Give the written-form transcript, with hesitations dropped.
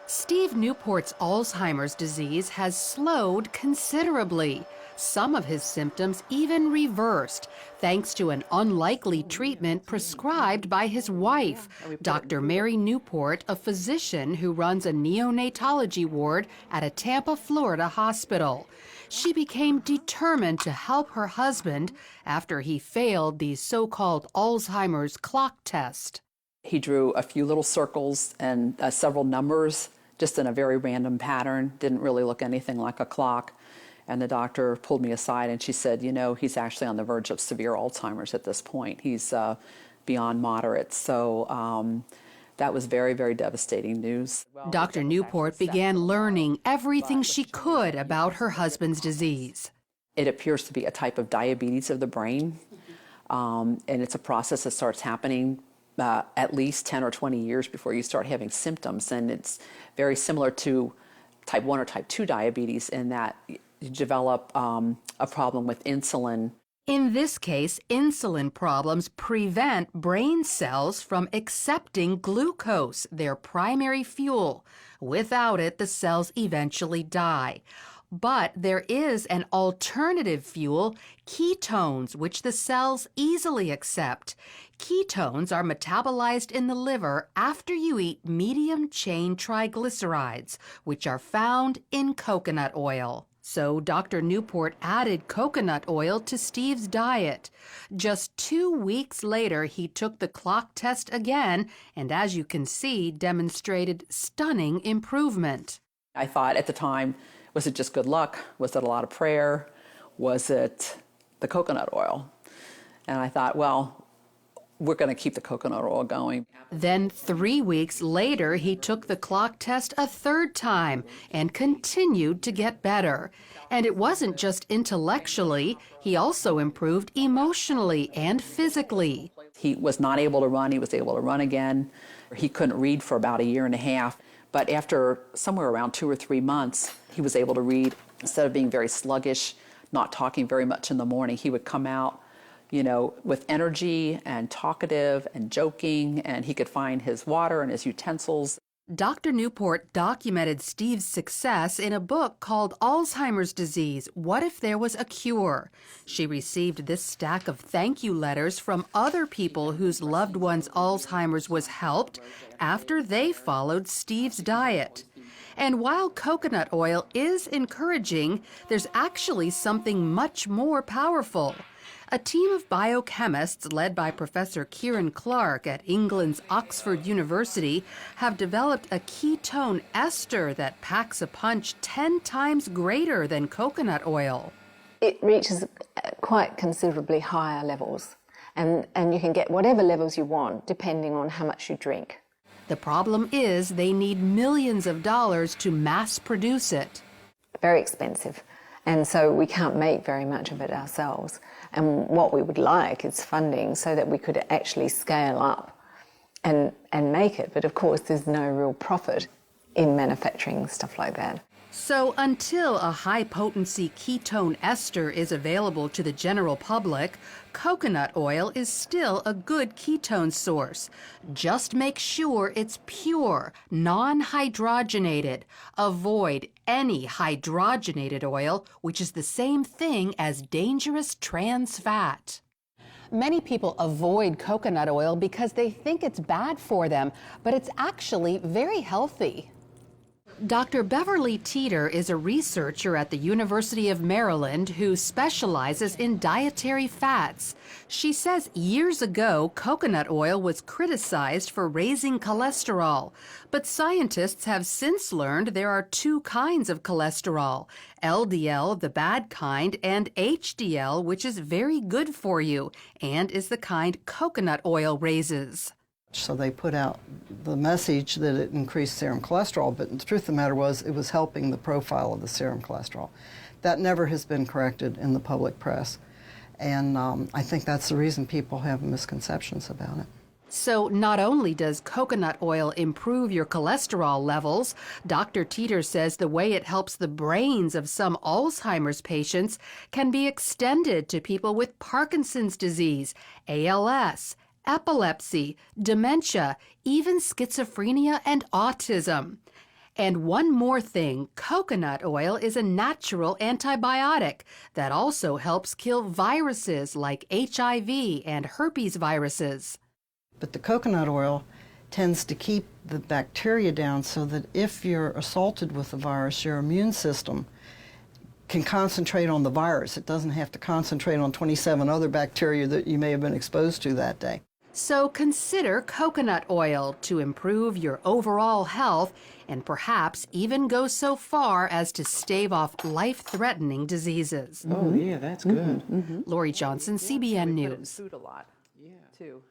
Steve Newport's Alzheimer's disease has slowed considerably. Some of his symptoms even reversed, thanks to an unlikely treatment prescribed by his wife, Dr. Mary Newport, a physician who runs a neonatology ward at a Tampa, Florida hospital. She became determined to help her husband after he failed the so-called Alzheimer's clock test. He drew a few little circles and several numbers just in a very random pattern, didn't really look anything like a clock. And the doctor pulled me aside and she said, you know, he's actually on the verge of severe Alzheimer's at this point. He's beyond moderate. So that was very, very devastating news. Dr. Newport began learning everything she could about her husband's disease. It appears to be a type of diabetes of the brain, and it's a process that starts happening at least 10 or 20 years before you start having symptoms. And it's very similar to type 1 or type 2 diabetes in that you develop a problem with insulin. In this case, insulin problems prevent brain cells from accepting glucose, their primary fuel. Without it, the cells eventually die. But there is an alternative fuel, ketones, which the cells easily accept. Ketones are metabolized in the liver after you eat medium-chain triglycerides, which are found in coconut oil. So Dr. Newport added coconut oil to Steve's diet. Just 2 weeks later, he took the clock test again and, as you can see, demonstrated stunning improvement. I thought at the time, was it just good luck? Was it a lot of prayer? Was it the coconut oil? And I thought, well, we're going to keep the coconut oil going. Then 3 weeks later, he took the clock test a third time and continued to get better. And it wasn't just intellectually, he also improved emotionally and physically. He was not able to run. He was able to run again. He couldn't read for about 1.5 years. But after somewhere around 2 or 3 months, he was able to read. Instead of being very sluggish, not talking very much in the morning, he would come out, you know, with energy and talkative and joking, and he could find his water and his utensils. Dr. Newport documented Steve's success in a book called Alzheimer's Disease, What If There Was a Cure? She received this stack of thank you letters from other people whose loved ones' Alzheimer's was helped after they followed Steve's diet. And while coconut oil is encouraging, there's actually something much more powerful. A team of biochemists led by Professor Kieran Clark at England's Oxford University have developed a ketone ester that packs a punch 10 times greater than coconut oil. It reaches quite considerably higher levels, and you can get whatever levels you want depending on how much you drink. The problem is they need millions of dollars to mass produce it. Very expensive. And so we can't make very much of it ourselves. And what we would like is funding so that we could actually scale up and make it. But of course, there's no real profit in manufacturing stuff like that. So until a high-potency ketone ester is available to the general public, coconut oil is still a good ketone source. Just make sure it's pure, non-hydrogenated. Avoid any hydrogenated oil, which is the same thing as dangerous trans fat. Many people avoid coconut oil because they think it's bad for them, but it's actually very healthy. Dr. Beverly Teeter is a researcher at the University of Maryland who specializes in dietary fats. She says years ago, coconut oil was criticized for raising cholesterol, but scientists have since learned there are 2 kinds of cholesterol, LDL, the bad kind, and HDL, which is very good for you and is the kind coconut oil raises. So they put out the message that it increased serum cholesterol, but the truth of the matter was it was helping the profile of the serum cholesterol. That never has been corrected in the public press, and I think that's the reason people have misconceptions about it. So not only does coconut oil improve your cholesterol levels, Dr. Teeter says the way it helps the brains of some Alzheimer's patients can be extended to people with Parkinson's disease, ALS, epilepsy, dementia, even schizophrenia and autism. And one more thing, coconut oil is a natural antibiotic that also helps kill viruses like HIV and herpes viruses. But the coconut oil tends to keep the bacteria down so that if you're assaulted with the virus, your immune system can concentrate on the virus. It doesn't have to concentrate on 27 other bacteria that you may have been exposed to that day. So consider coconut oil to improve your overall health and perhaps even go so far as to stave off life-threatening diseases. Oh, yeah, that's good. Lori Johnson, CBN Put it in News. food a lot, too.